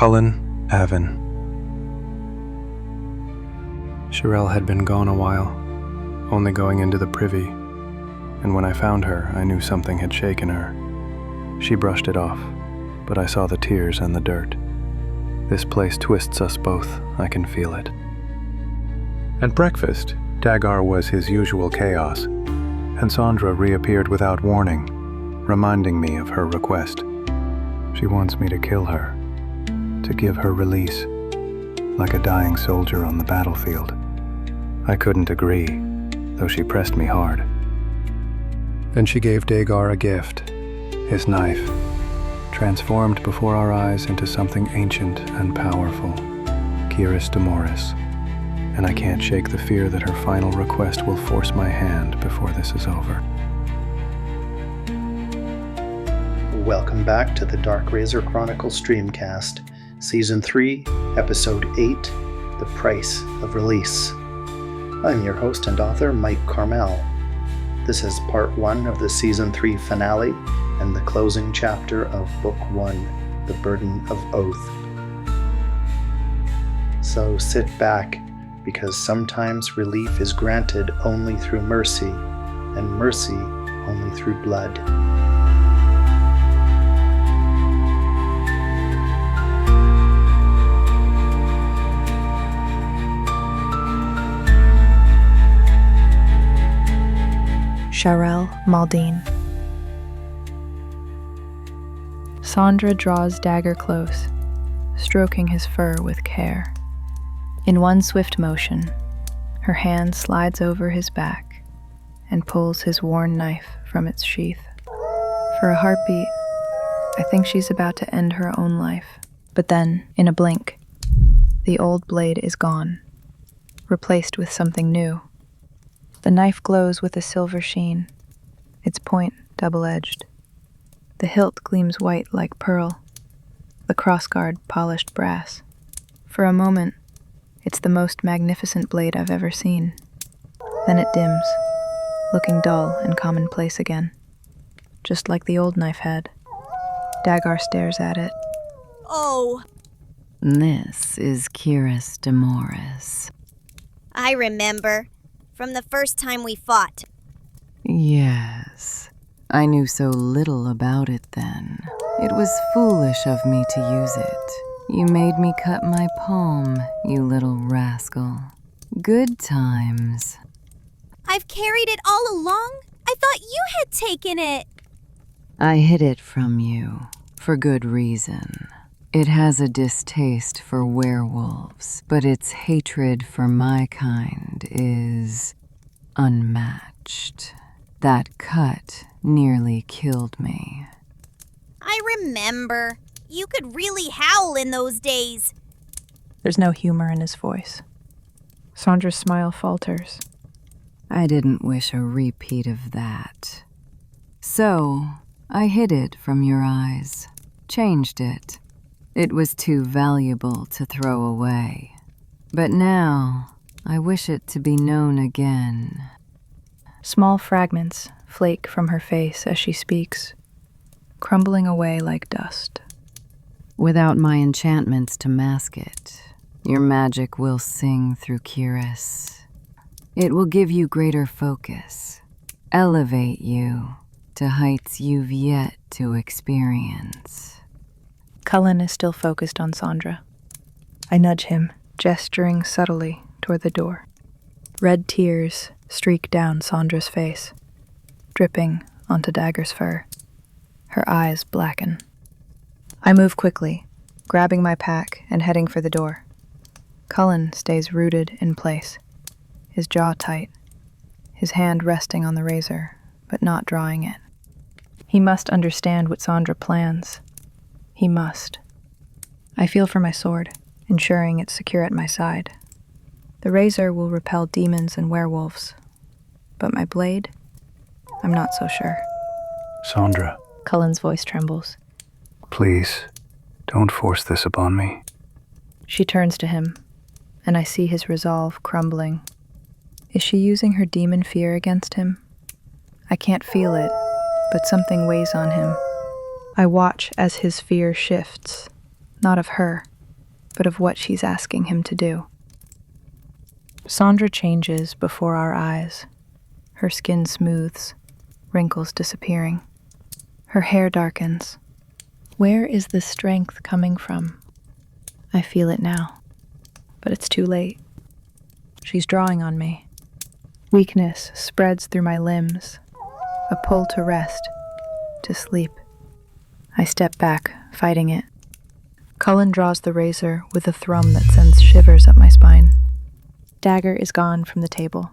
Cullen Avon. Sherelle had been gone a while, only going into the privy, and when I found her, I knew something had shaken her. She brushed it off, but I saw the tears and the dirt. This place twists us both, I can feel it. At breakfast, Dagar was his usual chaos, and Sandra reappeared without warning, reminding me of her request. She wants me to kill her, to give her release, like a dying soldier on the battlefield. I couldn't agree, though she pressed me hard. Then she gave Dagar a gift, his knife, transformed before our eyes into something ancient and powerful, Kiris Demoris, and I can't shake the fear that her final request will force my hand before this is over. Welcome back to the Dark Razor Chronicles Streamcast, Season 3, Episode 8, The Price of Release. I'm your host and author, Mike Carmel. This is Part 1 of the Season 3 finale and the closing chapter of Book 1, The Burden of Oath. So sit back, because sometimes relief is granted only through mercy, and mercy only through blood. Sherelle Maldine. Sandra draws Dagger close, stroking his fur with care. In one swift motion, her hand slides over his back and pulls his worn knife from its sheath. For a heartbeat, I think she's about to end her own life. But then, in a blink, the old blade is gone, replaced with something new. The knife glows with a silver sheen, its point double-edged. The hilt gleams white like pearl, the crossguard polished brass. For a moment, it's the most magnificent blade I've ever seen. Then it dims, looking dull and commonplace again, just like the old knife had. Dagar stares at it. Oh! This is Kiris Demoris. I remember. From the first time we fought. Yes. I knew so little about it then. It was foolish of me to use it. You made me cut my palm, you little rascal. Good times. I've carried it all along? I thought you had taken it. I hid it from you, for good reason. It has a distaste for werewolves, but its hatred for my kind is unmatched. That cut nearly killed me. I remember. You could really howl in those days. There's no humor in his voice. Sandra's smile falters. I didn't wish a repeat of that. So, I hid it from your eyes, changed it. It was too valuable to throw away. But now, I wish it to be known again. Small fragments flake from her face as she speaks, crumbling away like dust. Without my enchantments to mask it, your magic will sing through Kiris. It will give you greater focus, elevate you to heights you've yet to experience. Cullen is still focused on Sandra. I nudge him, gesturing subtly toward the door. Red tears streak down Sandra's face, dripping onto Dagger's fur. Her eyes blacken. I move quickly, grabbing my pack and heading for the door. Cullen stays rooted in place, his jaw tight, his hand resting on the razor, but not drawing it. He must understand what Sandra plans. He must. I feel for my sword, ensuring it's secure at my side. The razor will repel demons and werewolves, but my blade? I'm not so sure. Sandra. Cullen's voice trembles. Please, don't force this upon me. She turns to him, and I see his resolve crumbling. Is she using her demon fear against him? I can't feel it, but something weighs on him. I watch as his fear shifts, not of her, but of what she's asking him to do. Sandra changes before our eyes. Her skin smooths, wrinkles disappearing. Her hair darkens. Where is this strength coming from? I feel it now, but it's too late. She's drawing on me. Weakness spreads through my limbs, a pull to rest, to sleep. I step back, fighting it. Cullen draws the razor with a thrum that sends shivers up my spine. Dagger is gone from the table.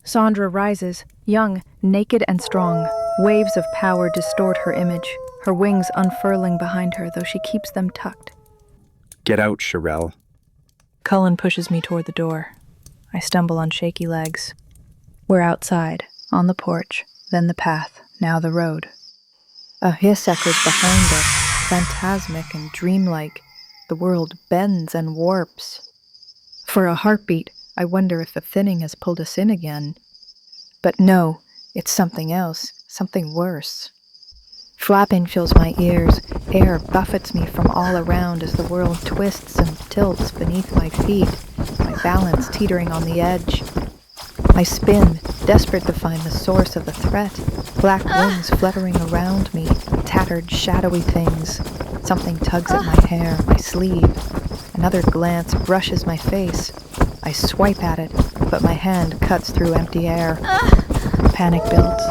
Sandra rises, young, naked and strong. Waves of power distort her image, her wings unfurling behind her, though she keeps them tucked. Get out, Sherelle. Cullen pushes me toward the door. I stumble on shaky legs. We're outside, on the porch, then the path, now the road. A hiss echoes behind us, phantasmic and dreamlike. The world bends and warps. For a heartbeat, I wonder if the thinning has pulled us in again. But no, it's something else, something worse. Flapping fills my ears, air buffets me from all around as the world twists and tilts beneath my feet, my balance teetering on the edge. I spin, desperate to find the source of the threat, black wings fluttering around me, tattered, shadowy things. Something tugs at my hair, my sleeve. Another glance brushes my face. I swipe at it, but my hand cuts through empty air. Panic builds.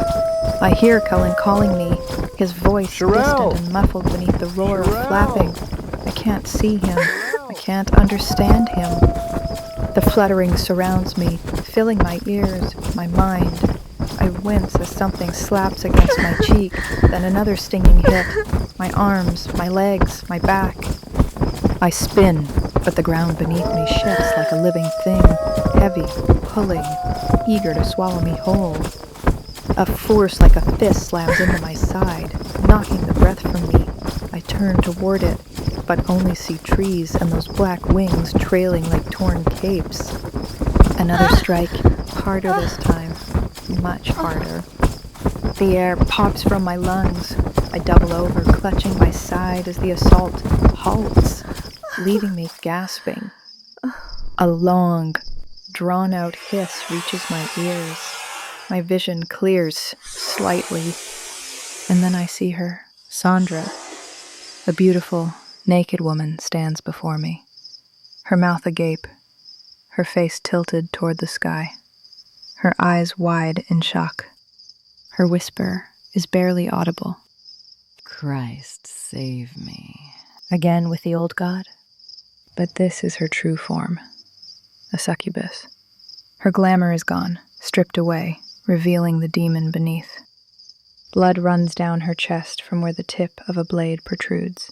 I hear Cullen calling me, his voice distant and muffled beneath the roar of flapping. I can't see him. I can't understand him. The fluttering surrounds me, filling my ears, my mind. I wince as something slaps against my cheek, then another stinging hit. My arms, my legs, my back. I spin, but the ground beneath me shifts like a living thing, heavy, pulling, eager to swallow me whole. A force like a fist slams into my side, knocking the breath from me. I turn toward it, but only see trees and those black wings trailing like torn capes. Another strike, harder this time, much harder. The air pops from my lungs. I double over, clutching my side as the assault halts, leaving me gasping. A long, drawn-out hiss reaches my ears. My vision clears slightly, and then I see her, Sandra. A beautiful, naked woman stands before me, her mouth agape, her face tilted toward the sky, her eyes wide in shock. Her whisper is barely audible. Christ, save me. Again with the old god? But this is her true form, a succubus. Her glamour is gone, stripped away, revealing the demon beneath. Blood runs down her chest from where the tip of a blade protrudes.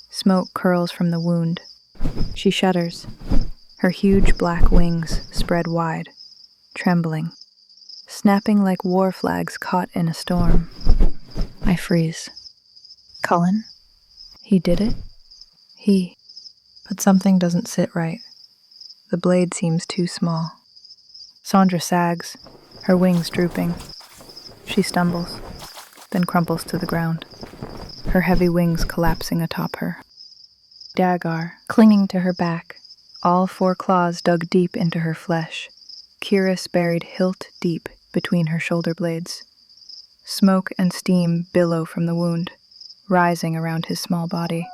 Smoke curls from the wound. She shudders. Her huge black wings spread wide, trembling, snapping like war flags caught in a storm. I freeze. Cullen? He did it? But something doesn't sit right. The blade seems too small. Sandra sags, her wings drooping. She stumbles, then crumples to the ground, her heavy wings collapsing atop her. Dagar, clinging to her back, all four claws dug deep into her flesh, cuirass buried hilt deep between her shoulder blades. Smoke and steam billow from the wound, rising around his small body.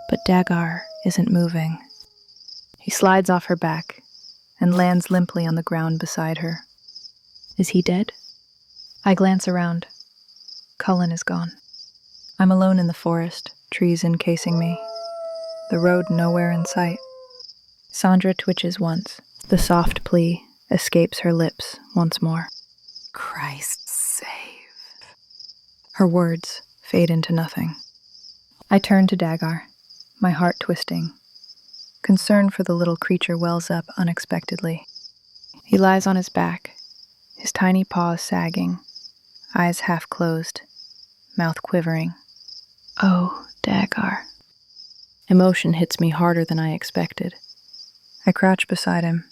But Dagar isn't moving. He slides off her back and lands limply on the ground beside her. Is he dead? I glance around. Cullen is gone. I'm alone in the forest, trees encasing me. The road nowhere in sight. Sandra twitches once. The soft plea escapes her lips once more. Christ, save. Her words fade into nothing. I turn to Dagar, my heart twisting. Concern for the little creature wells up unexpectedly. He lies on his back, his tiny paws sagging, eyes half closed, mouth quivering. Oh, Dagar. Emotion hits me harder than I expected. I crouch beside him,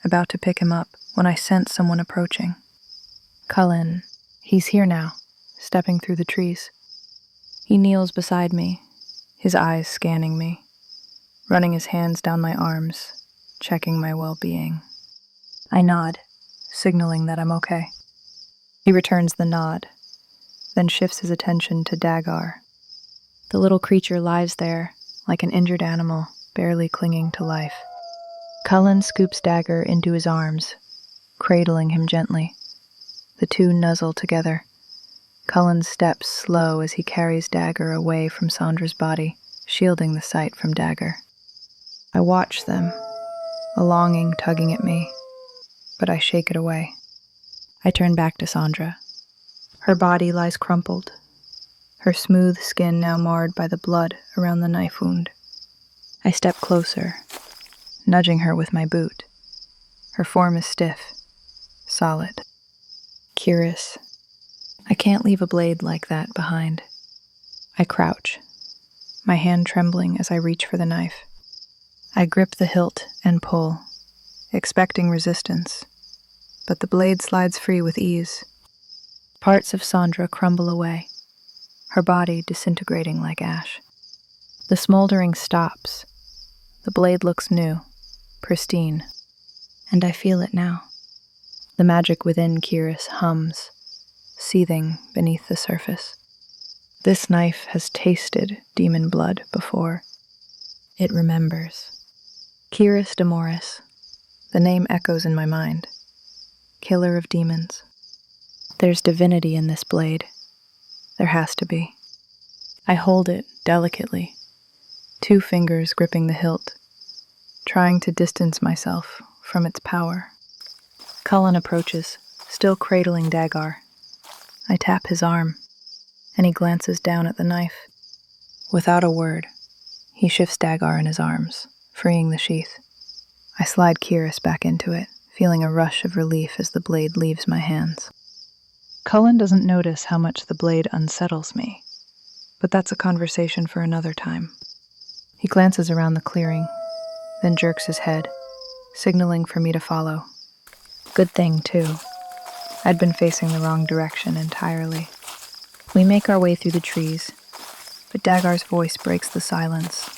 about to pick him up, when I sense someone approaching. Cullen. He's here now, stepping through the trees. He kneels beside me, his eyes scanning me. running his hands down my arms, checking my well-being. I nod, signaling that I'm okay. He returns the nod, then shifts his attention to Dagar. The little creature lies there, like an injured animal, barely clinging to life. Cullen scoops Dagar into his arms, cradling him gently. The two nuzzle together. Cullen's steps slow as he carries Dagar away from Sandra's body, shielding the sight from Dagar. I watch them, a longing tugging at me, but I shake it away. I turn back to Sandra. Her body lies crumpled, her smooth skin now marred by the blood around the knife wound. I step closer, nudging her with my boot. Her form is stiff, solid. Curious. I can't leave a blade like that behind. I crouch, my hand trembling as I reach for the knife. I grip the hilt and pull, expecting resistance, but the blade slides free with ease. Parts of Sandra crumble away, her body disintegrating like ash. The smoldering stops. The blade looks new, pristine, and I feel it now. The magic within Kiris hums, seething beneath the surface. This knife has tasted demon blood before. It remembers. Kiris Demoris. The name echoes in my mind. Killer of demons. There's divinity in this blade. There has to be. I hold it delicately, 2 fingers gripping the hilt, trying to distance myself from its power. Cullen approaches, still cradling Dagar. I tap his arm, and he glances down at the knife. Without a word, he shifts Dagar in his arms, freeing the sheath. I slide Kiris back into it, feeling a rush of relief as the blade leaves my hands. Cullen doesn't notice how much the blade unsettles me, but that's a conversation for another time. He glances around the clearing, then jerks his head, signaling for me to follow. Good thing, too. I'd been facing the wrong direction entirely. We make our way through the trees, but Dagar's voice breaks the silence.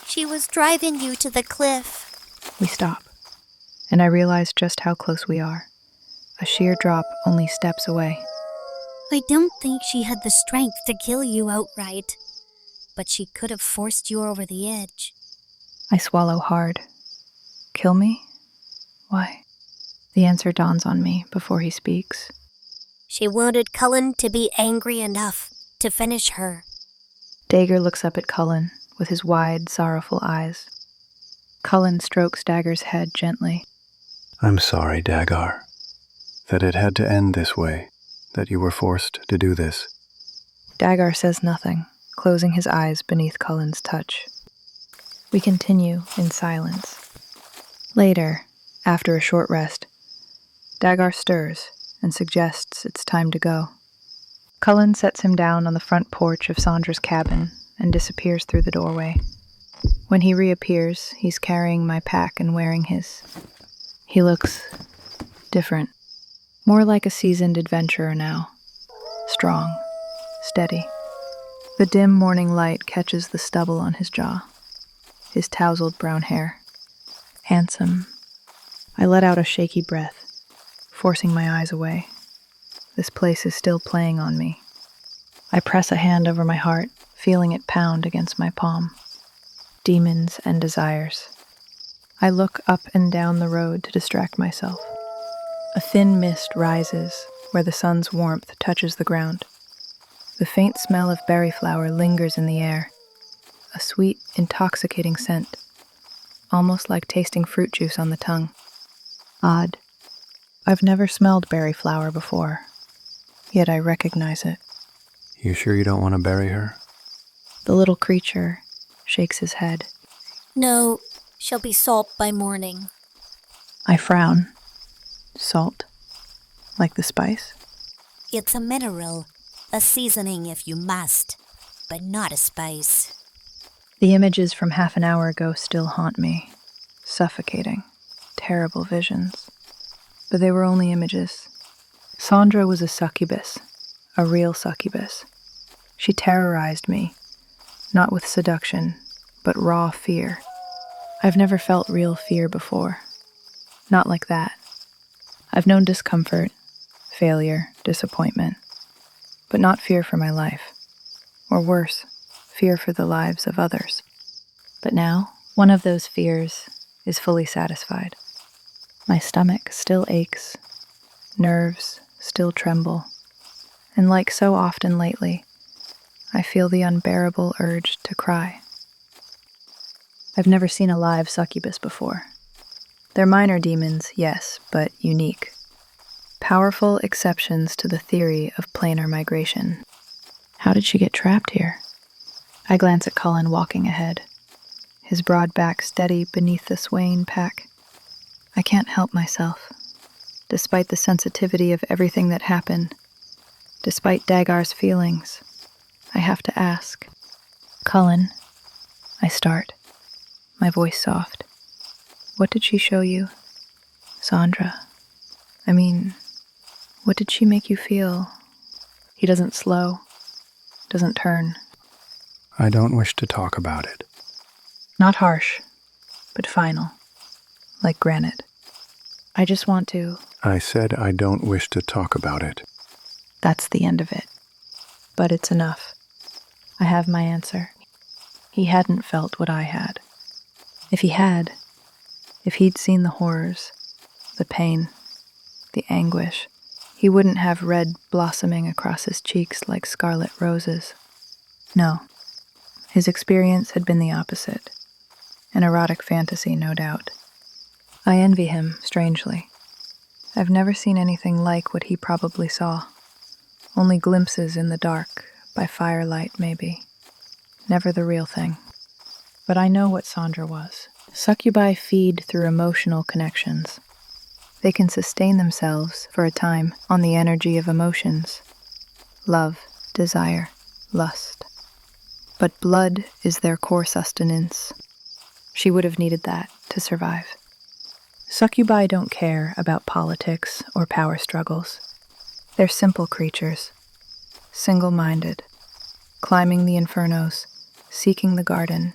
She was driving you to the cliff. We stop, and I realize just how close we are. A sheer drop only steps away. I don't think she had the strength to kill you outright, but she could have forced you over the edge. I swallow hard. Kill me? Why? The answer dawns on me before he speaks. She wanted Cullen to be angry enough to finish her. Dagar looks up at Cullen with his wide, sorrowful eyes. Cullen strokes Dagar's head gently. I'm sorry, Dagar, that it had to end this way, that you were forced to do this. Dagar says nothing, closing his eyes beneath Cullen's touch. We continue in silence. Later, after a short rest, Dagar stirs and suggests it's time to go. Cullen sets him down on the front porch of Sandra's cabin and disappears through the doorway. When he reappears, he's carrying my pack and wearing his. He looks different, more like a seasoned adventurer now. Strong, steady. The dim morning light catches the stubble on his jaw, his tousled brown hair. Handsome. I let out a shaky breath, forcing my eyes away. This place is still playing on me. I press a hand over my heart, feeling it pound against my palm. Demons and desires. I look up and down the road to distract myself. A thin mist rises where the sun's warmth touches the ground. The faint smell of berry flower lingers in the air, a sweet, intoxicating scent, almost like tasting fruit juice on the tongue. Odd. I've never smelled berry flower before, yet I recognize it. You sure you don't want to bury her? The little creature shakes his head. No, she'll be salt by morning. I frown. Salt? Like the spice? It's a mineral, a seasoning if you must, but not a spice. The images from half an hour ago still haunt me. Suffocating. Terrible visions. But they were only images. Sandra was a succubus. A real succubus. She terrorized me, not with seduction, but raw fear. I've never felt real fear before. Not like that. I've known discomfort, failure, disappointment, but not fear for my life. Or worse, fear for the lives of others. But now, one of those fears is fully satisfied. My stomach still aches, nerves still tremble, and like so often lately, I feel the unbearable urge to cry. I've never seen a live succubus before. They're minor demons, yes, but unique. Powerful exceptions to the theory of planar migration. How did she get trapped here? I glance at Cullen walking ahead, his broad back steady beneath the swaying pack. I can't help myself. Despite the sensitivity of everything that happened, despite Dagar's feelings, I have to ask. Cullen, I start, my voice soft. What did she show you? Sandra. What did she make you feel? He doesn't slow, doesn't turn. I don't wish to talk about it. Not harsh, but final, like granite. I just want to. I said I don't wish to talk about it. That's the end of it. But it's enough. I have my answer. He hadn't felt what I had. If he had, if he'd seen the horrors, the pain, the anguish, he wouldn't have red blossoming across his cheeks like scarlet roses. No, his experience had been the opposite. An erotic fantasy, no doubt. I envy him, strangely. I've never seen anything like what he probably saw. Only glimpses in the dark, by firelight maybe. Never the real thing. But I know what Sandra was. Succubi feed through emotional connections. They can sustain themselves, for a time, on the energy of emotions. Love, desire, lust. But blood is their core sustenance. She would have needed that to survive. Succubi don't care about politics or power struggles. They're simple creatures, single-minded, climbing the infernos, seeking the garden,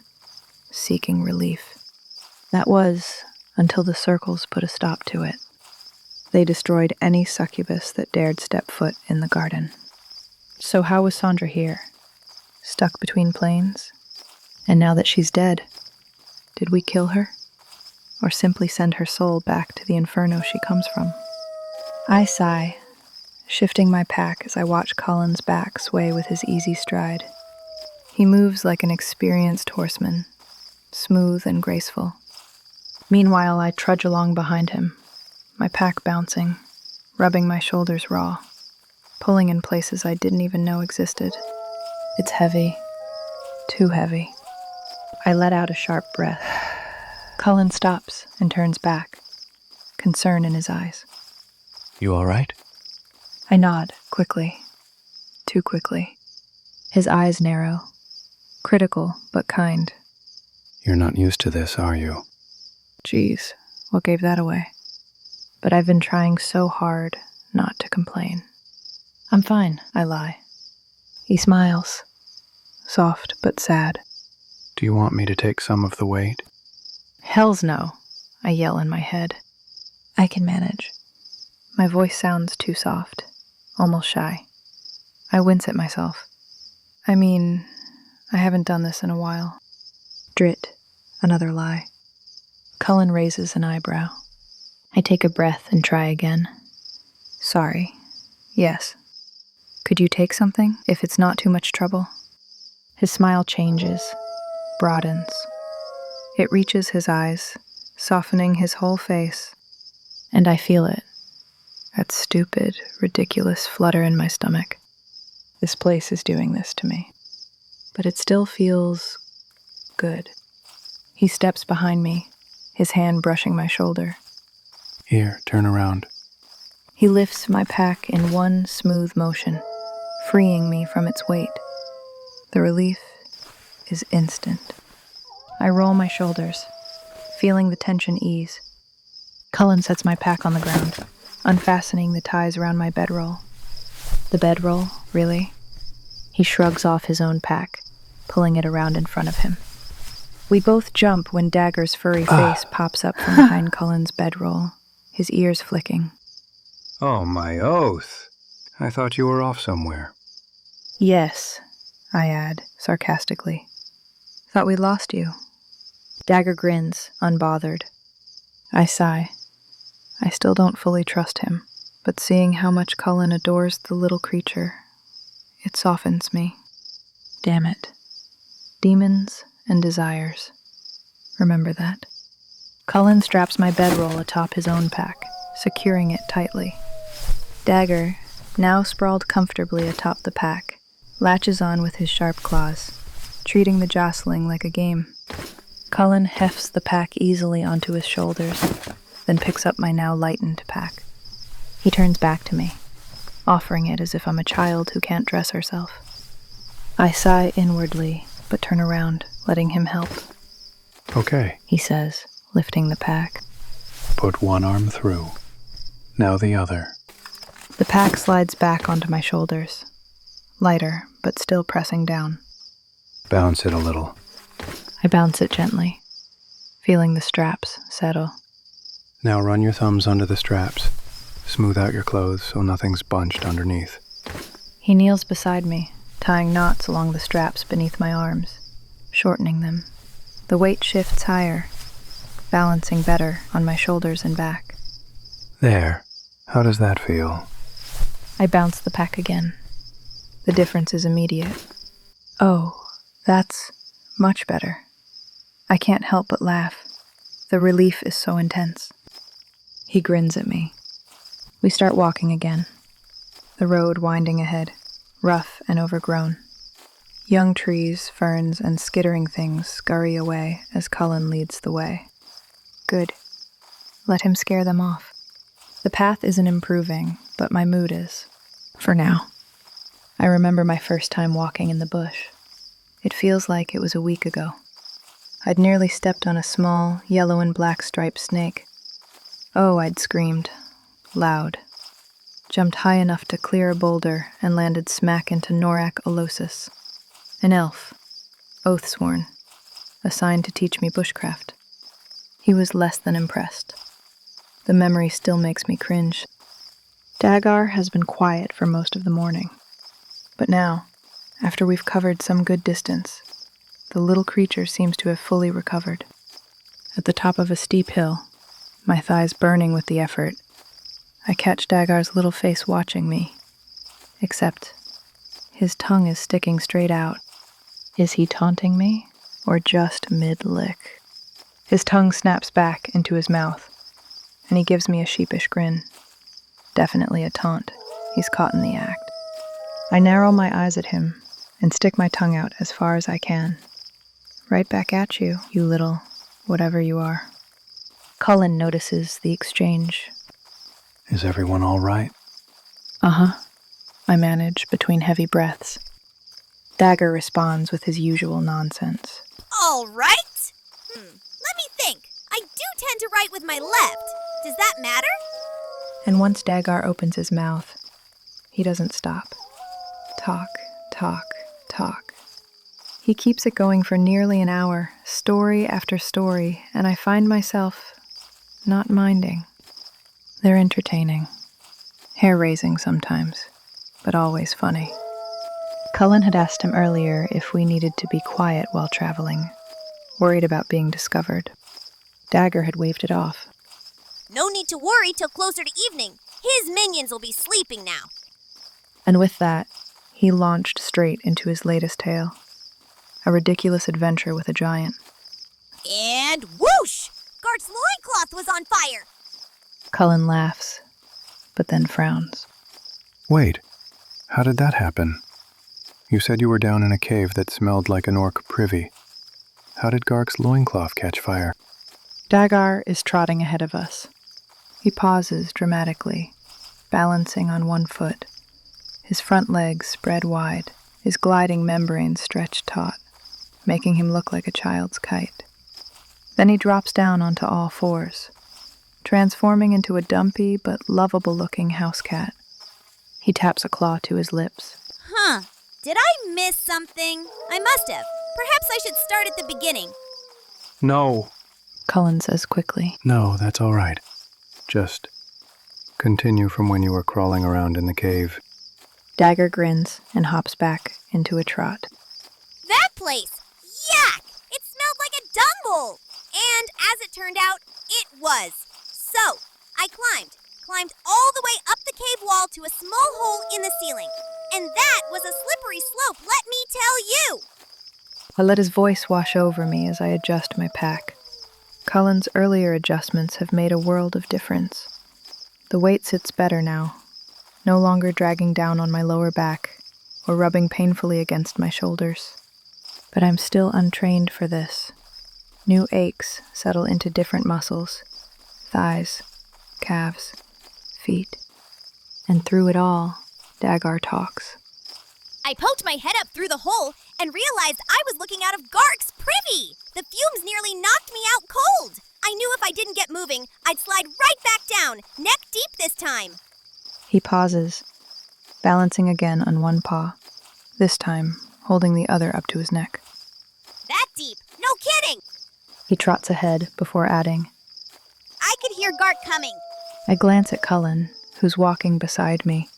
seeking relief. That was until the circles put a stop to it. They destroyed any succubus that dared step foot in the garden. So how was Sandra here? Stuck between planes? And now that she's dead, did we kill her? Or simply send her soul back to the inferno she comes from? I sigh, shifting my pack as I watch Cullen's back sway with his easy stride. He moves like an experienced horseman, smooth and graceful. Meanwhile, I trudge along behind him, my pack bouncing, rubbing my shoulders raw, pulling in places I didn't even know existed. It's heavy, too heavy. I let out a sharp breath. Cullen stops and turns back, concern in his eyes. You all right? I nod, quickly, too quickly. His eyes narrow, critical but kind. You're not used to this, are you? Geez, what gave that away? But I've been trying so hard not to complain. I'm fine, I lie. He smiles, soft but sad. Do you want me to take some of the weight? Hells no, I yell in my head. I can manage. My voice sounds too soft, almost shy. I wince at myself. I haven't done this in a while. Drit, another lie. Cullen raises an eyebrow. I take a breath and try again. Sorry. Yes. Could you take something, if it's not too much trouble? His smile changes, broadens. It reaches his eyes, softening his whole face. And I feel it. That stupid, ridiculous flutter in my stomach. This place is doing this to me. But it still feels good. He steps behind me, his hand brushing my shoulder. Here, turn around. He lifts my pack in one smooth motion, freeing me from its weight. The relief is instant. I roll my shoulders, feeling the tension ease. Cullen sets my pack on the ground, unfastening the ties around my bedroll. The bedroll, really? He shrugs off his own pack, pulling it around in front of him. We both jump when Dagger's furry face pops up from behind Cullen's bedroll, his ears flicking. Oh, my oath. I thought you were off somewhere. Yes, I add, sarcastically. Thought we lost you. Dagger grins, unbothered. I sigh. I still don't fully trust him, but seeing how much Cullen adores the little creature, it softens me. Damn it. Demons and desires. Remember that. Cullen straps my bedroll atop his own pack, securing it tightly. Dagger, now sprawled comfortably atop the pack, latches on with his sharp claws, treating the jostling like a game. Cullen hefts the pack easily onto his shoulders, then picks up my now lightened pack. He turns back to me, offering it as if I'm a child who can't dress herself. I sigh inwardly, but turn around, letting him help. Okay. He says, lifting the pack. Put one arm through. Now the other. The pack slides back onto my shoulders, lighter, but still pressing down. Bounce it a little. I bounce it gently, feeling the straps settle. Now run your thumbs under the straps. Smooth out your clothes so nothing's bunched underneath. He kneels beside me, tying knots along the straps beneath my arms, shortening them. The weight shifts higher, balancing better on my shoulders and back. There. How does that feel? I bounce the pack again. The difference is immediate. Oh, that's much better. I can't help but laugh. The relief is so intense. He grins at me. We start walking again. The road winding ahead, rough and overgrown. Young trees, ferns, and skittering things scurry away as Cullen leads the way. Good. Let him scare them off. The path isn't improving, but my mood is. For now. I remember my first time walking in the bush. It feels like it was a week ago. I'd nearly stepped on a small, yellow and black striped snake. Oh, I'd screamed. Loud. Jumped high enough to clear a boulder and landed smack into Norak Olosis. An elf. Oath-sworn. Assigned to teach me bushcraft. He was less than impressed. The memory still makes me cringe. Dagger has been quiet for most of the morning. But now, after we've covered some good distance, the little creature seems to have fully recovered. At the top of a steep hill, my thighs burning with the effort, I catch Dagger's little face watching me. Except, his tongue is sticking straight out. Is he taunting me, or just mid-lick? His tongue snaps back into his mouth, and he gives me a sheepish grin. Definitely a taunt. He's caught in the act. I narrow my eyes at him and stick my tongue out as far as I can. Right back at you, you little whatever you are. Cullen notices the exchange. Is everyone all right? Uh-huh, I manage between heavy breaths. Dagger responds with his usual nonsense. All right. Let me think. I do tend to write with my left. Does that matter? And once Dagger opens his mouth, he doesn't stop. Talk, talk, talk. He keeps it going for nearly an hour, story after story, and I find myself not minding. They're entertaining. Hair-raising sometimes, but always funny. Cullen had asked him earlier if we needed to be quiet while traveling, worried about being discovered. Dagger had waved it off. No need to worry till closer to evening. His minions will be sleeping now. And with that, he launched straight into his latest tale. A ridiculous adventure with a giant. And whoosh! Gart's loincloth was on fire! Cullen laughs, but then frowns. Wait, how did that happen? You said you were down in a cave that smelled like an orc privy. How did Gark's loincloth catch fire? Dagger is trotting ahead of us. He pauses dramatically, balancing on one foot, his front legs spread wide, his gliding membranes stretched taut, making him look like a child's kite. Then he drops down onto all fours, transforming into a dumpy but lovable-looking house cat. He taps a claw to his lips. Did I miss something? I must have. Perhaps I should start at the beginning. No. Cullen says quickly. No, that's all right. Just continue from when you were crawling around in the cave. Dagger grins and hops back into a trot. That place! Yuck! It smelled like a dung hole! And as it turned out, it was. So, I climbed all the way up the cave wall to a small hole in the ceiling. And that was a slippery slope, let me tell you! I let his voice wash over me as I adjust my pack. Cullen's earlier adjustments have made a world of difference. The weight sits better now, no longer dragging down on my lower back or rubbing painfully against my shoulders. But I'm still untrained for this. New aches settle into different muscles, thighs, calves, feet. And through it all, Dagar talks. I poked my head up through the hole and realized I was looking out of Gark's privy. The fumes nearly knocked me out cold. I knew if I didn't get moving, I'd slide right back down, neck deep this time. He pauses, balancing again on one paw, this time holding the other up to his neck. That deep, no kidding! He trots ahead before adding, I could hear Gark coming. I glance at Cullen, who's walking beside me,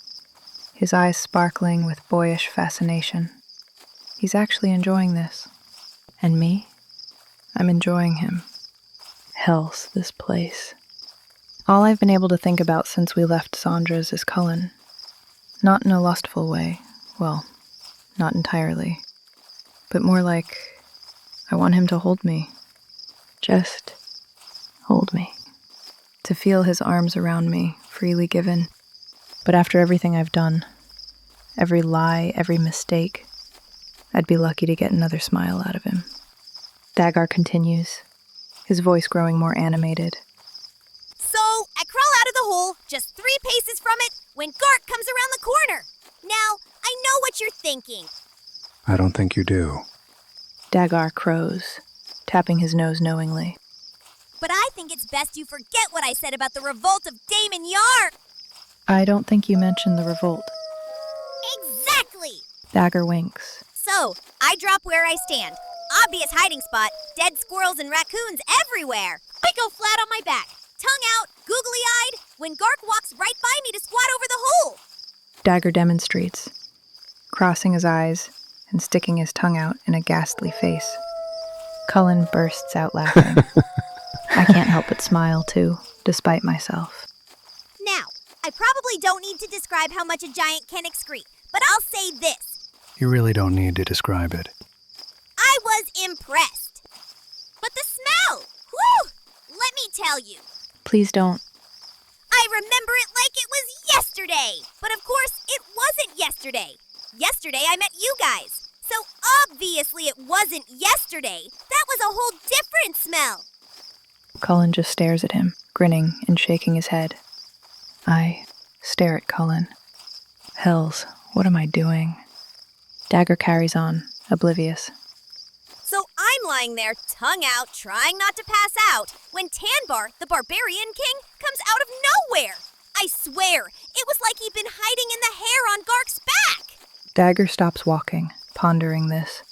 his eyes sparkling with boyish fascination. He's actually enjoying this. And me? I'm enjoying him. Hell's this place. All I've been able to think about since we left Sandra's is Cullen. Not in a lustful way. Well, not entirely. But more like, I want him to hold me. Just hold me. To feel his arms around me, freely given. But after everything I've done, every lie, every mistake, I'd be lucky to get another smile out of him. Dagar continues, his voice growing more animated. So, I crawl out of the hole, just 3 paces from it, when Gark comes around the corner. Now, I know what you're thinking. I don't think you do. Dagar crows, tapping his nose knowingly. But I think it's best you forget what I said about the revolt of Damon Yar. I don't think you mentioned the revolt. Exactly! Dagger winks. So, I drop where I stand. Obvious hiding spot, dead squirrels and raccoons everywhere. I go flat on my back, tongue out, googly-eyed, when Gark walks right by me to squat over the hole. Dagger demonstrates, crossing his eyes and sticking his tongue out in a ghastly face. Cullen bursts out laughing. I can't help but smile, too, despite myself. Now, I probably don't need to describe how much a giant can excrete, but I'll say this. You really don't need to describe it. I was impressed. But the smell! Whew! Let me tell you. Please don't. I remember it like it was yesterday. But of course, it wasn't yesterday. Yesterday I met you guys. So obviously it wasn't yesterday. That was a whole different smell. Cullen just stares at him, grinning and shaking his head. I stare at Cullen. Hells, what am I doing? Dagger carries on, oblivious. So I'm lying there, tongue out, trying not to pass out, when Tanbar, the barbarian king, comes out of nowhere. I swear, it was like he'd been hiding in the hair on Gark's back. Dagger stops walking, pondering this.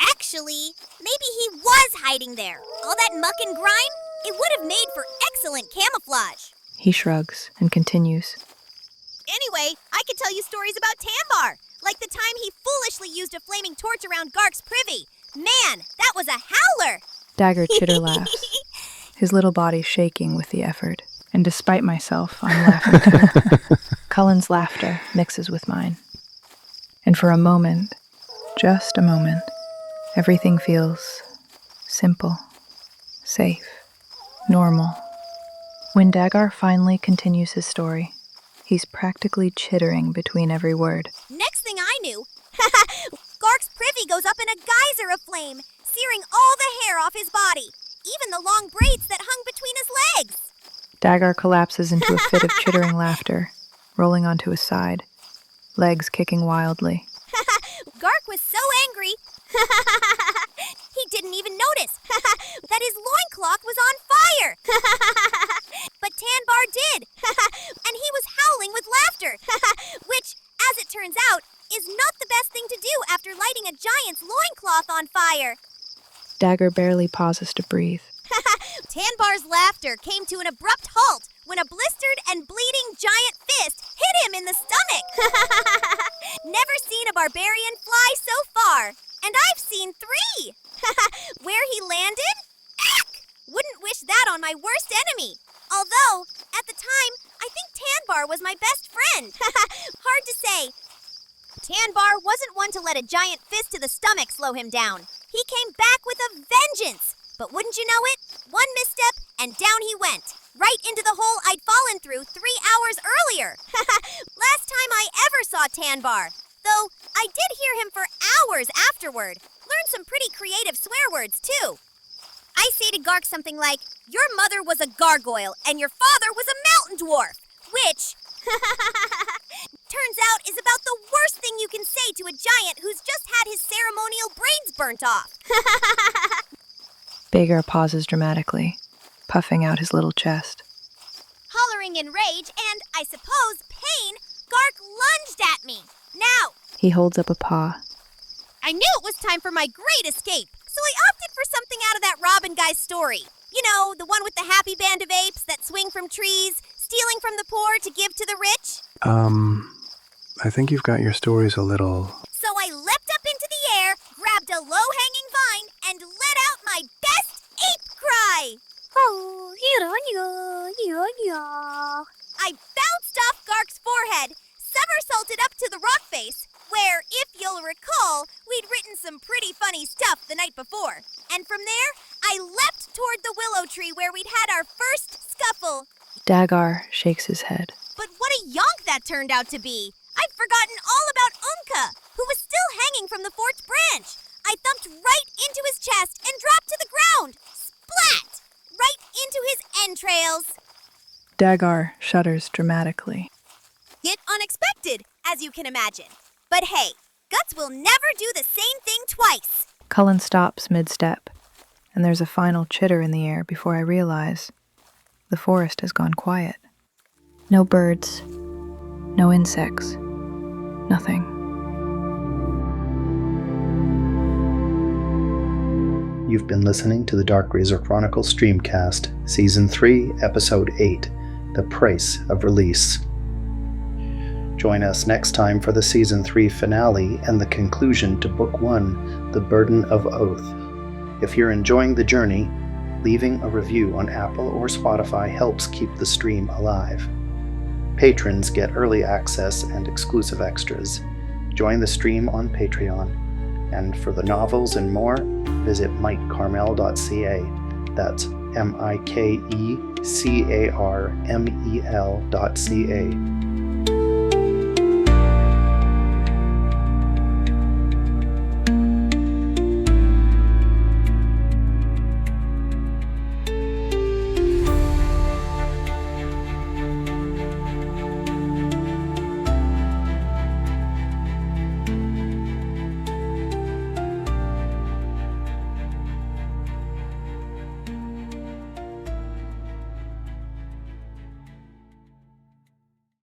Actually, maybe he was hiding there. All that muck and grime, it would have made for excellent camouflage. He shrugs and continues. Anyway, I could tell you stories about Tanbar, like the time he foolishly used a flaming torch around Gark's privy. Man, that was a howler! Dagger chitter laughs, his little body shaking with the effort. And despite myself, I'm laughing too. Cullen's laughter mixes with mine. And for a moment, just a moment, everything feels simple, safe, normal. When Dagar finally continues his story, he's practically chittering between every word. Next thing I knew, Gark's privy goes up in a geyser of flame, searing all the hair off his body, even the long braids that hung between his legs. Dagar collapses into a fit of chittering laughter, rolling onto his side, legs kicking wildly. Gark was so angry, he didn't even notice that his loincloth was on fire. But Tanbar did, and he was howling with laughter, which, as it turns out, is not the best thing to do after lighting a giant's loincloth on fire. Dagger barely pauses to breathe. Tanbar's laughter came to an abrupt halt when a blistered and bleeding giant fist hit him in the stomach. Never seen a barbarian fly so far, and I've seen 3. Where he landed? Ack! Wouldn't wish that on my worst enemy. Although, at the time, I think Tanbar was my best friend. Hard to say. Tanbar wasn't one to let a giant fist to the stomach slow him down. He came back with a vengeance. But wouldn't you know it? One misstep, and down he went. Right into the hole I'd fallen through 3 hours earlier. Last time I ever saw Tanbar. Though, I did hear him for hours afterward. Learned some pretty creative swear words, too. I say to Gark something like, your mother was a gargoyle, and your father was a mountain dwarf. Which, turns out, is about the worst thing you can say to a giant who's just had his ceremonial brains burnt off. Bagar pauses dramatically, puffing out his little chest. Hollering in rage and, I suppose, pain, Gark lunged at me. Now! He holds up a paw. I knew it was time for my great escape, so I opted for something out of that Robin guy's story. You know, the one with the happy band of apes that swing from trees, stealing from the poor to give to the rich. I think you've got your stories a little... So I leapt up into the air, grabbed a low-hanging vine, and let out my best ape cry! Oh, I bounced off Gark's forehead, somersaulted up to the rock face, where, if you'll recall, we'd written some pretty funny stuff the night before. And from there, I leapt toward the willow tree where we'd had our first scuffle. Dagar shakes his head. But what a yonk that turned out to be! I'd forgotten all about Unka, who was still hanging from the fort's branch. I thumped right into his chest and dropped to the ground. Splat! Right into his entrails. Dagar shudders dramatically. Hit unexpected, as you can imagine. But hey, Guts will never do the same thing twice. Cullen stops mid-step, and there's a final chitter in the air before I realize the forest has gone quiet. No birds, no insects, nothing. You've been listening to the Dark Razor Chronicles Streamcast, Season 3, Episode 8, The Price of Release. Join us next time for the Season 3 finale and the conclusion to Book 1, The Burden of Oath. If you're enjoying the journey, leaving a review on Apple or Spotify helps keep the stream alive. Patrons get early access and exclusive extras. Join the stream on Patreon. And for the novels and more, visit mikecarmel.ca. That's MikeCarmel.ca.